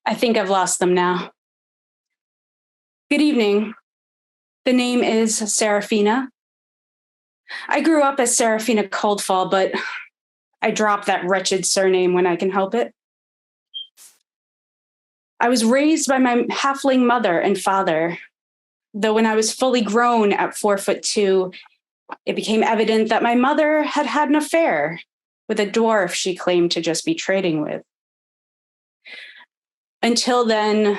I think I've lost them now. Good evening. The name is Seraphina. I grew up as Seraphina Coldfall, but I dropped that wretched surname when I can help it. I was raised by my halfling mother and father, though when I was fully grown at 4'2", it became evident that my mother had had an affair with a dwarf she claimed to just be trading with. Until then,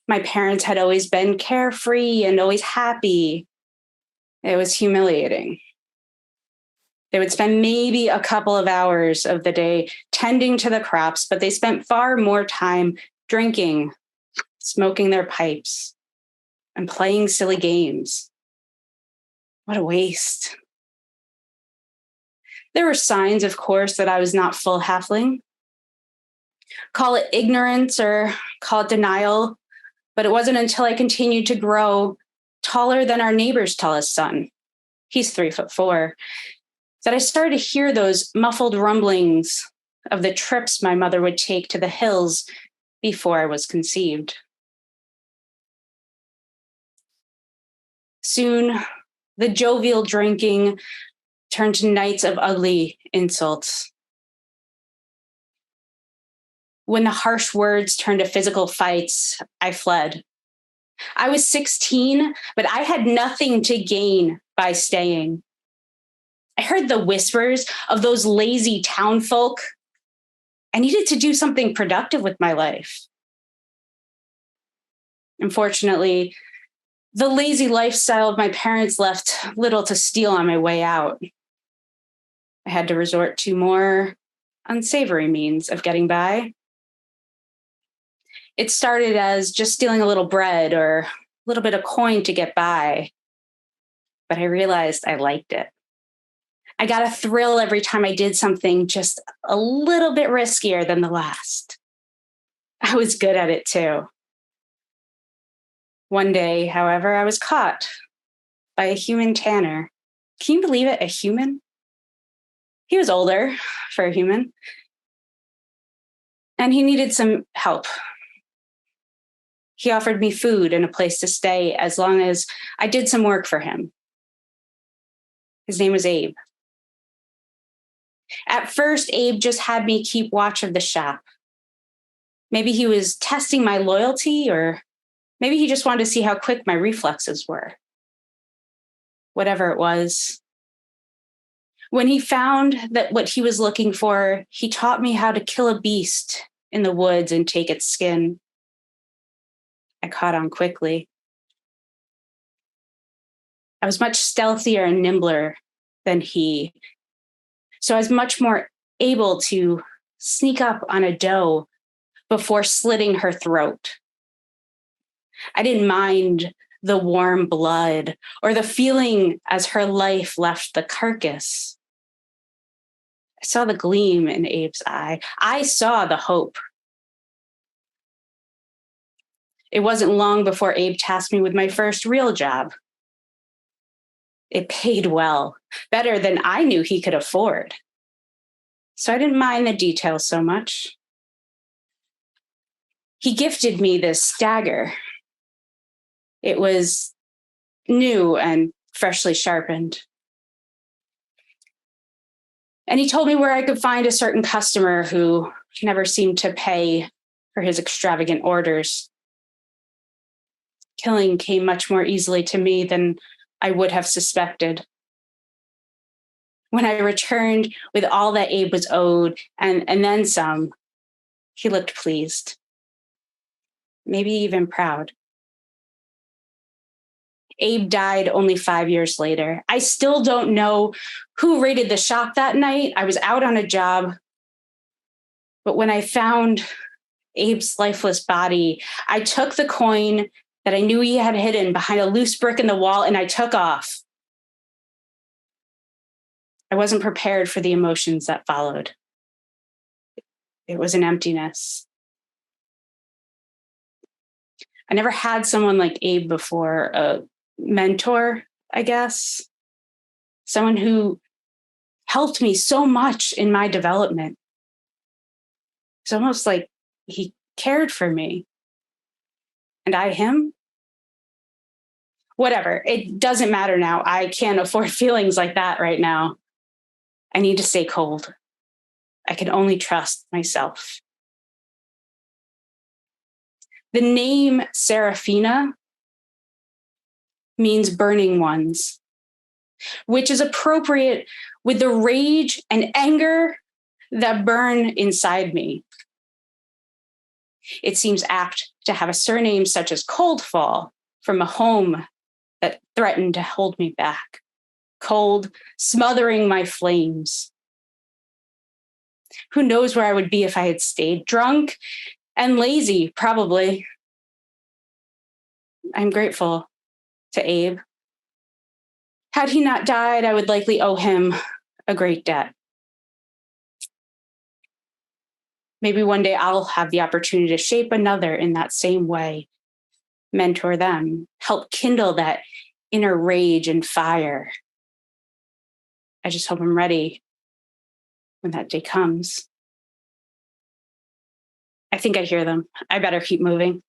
my parents had always been carefree and always happy. It was humiliating. They would spend maybe a couple of hours of the day tending to the crops, but they spent far more time drinking, smoking their pipes, and playing silly games. What a waste. There were signs, of course, that I was not full halfling. Call it ignorance or call it denial, but it wasn't until I continued to grow taller than our neighbor's tallest son, he's 3'4", that I started to hear those muffled rumblings of the trips my mother would take to the hills before I was conceived. Soon, the jovial drinking turned to nights of ugly insults. When the harsh words turned to physical fights, I fled. I was 16, but I had nothing to gain by staying. I heard the whispers of those lazy townfolk. I needed to do something productive with my life. Unfortunately, the lazy lifestyle of my parents left little to steal on my way out. I had to resort to more unsavory means of getting by. It started as just stealing a little bread or a little bit of coin to get by, but I realized I liked it. I got a thrill every time I did something just a little bit riskier than the last. I was good at it too. One day, however, I was caught by a human tanner. Can you believe it? A human? He was older for a human, and he needed some help. He offered me food and a place to stay as long as I did some work for him. His name was Abe. At first, Abe just had me keep watch of the shop. Maybe he was testing my loyalty, or maybe he just wanted to see how quick my reflexes were. Whatever it was. When he found that what he was looking for, he taught me how to kill a beast in the woods and take its skin. I caught on quickly. I was much stealthier and nimbler than he, so I was much more able to sneak up on a doe before slitting her throat. I didn't mind the warm blood or the feeling as her life left the carcass. I saw the gleam in Abe's eye. I saw the hope. It wasn't long before Abe tasked me with my first real job. It paid well, better than I knew he could afford. So I didn't mind the details so much. He gifted me this dagger. It was new and freshly sharpened. And he told me where I could find a certain customer who never seemed to pay for his extravagant orders. Killing came much more easily to me than I would have suspected. When I returned with all that Abe was owed and then some, he looked pleased, maybe even proud. Abe died only 5 years later. I still don't know who raided the shop that night. I was out on a job. But when I found Abe's lifeless body, I took the coin that I knew he had hidden behind a loose brick in the wall, and I took off. I wasn't prepared for the emotions that followed. It was an emptiness. I never had someone like Abe before, a mentor, I guess. Someone who helped me so much in my development. It's almost like he cared for me. And I him? Whatever. It doesn't matter now. I can't afford feelings like that right now. I need to stay cold. I can only trust myself. The name Seraphina means burning ones, which is appropriate with the rage and anger that burn inside me. It seems apt to have a surname such as Coldfall from a home that threatened to hold me back, cold, smothering my flames. Who knows where I would be if I had stayed? Drunk and lazy, probably. I'm grateful to Abe. Had he not died, I would likely owe him a great debt. Maybe one day I'll have the opportunity to shape another in that same way, mentor them, help kindle that inner rage and fire. I just hope I'm ready when that day comes. I think I hear them. I better keep moving.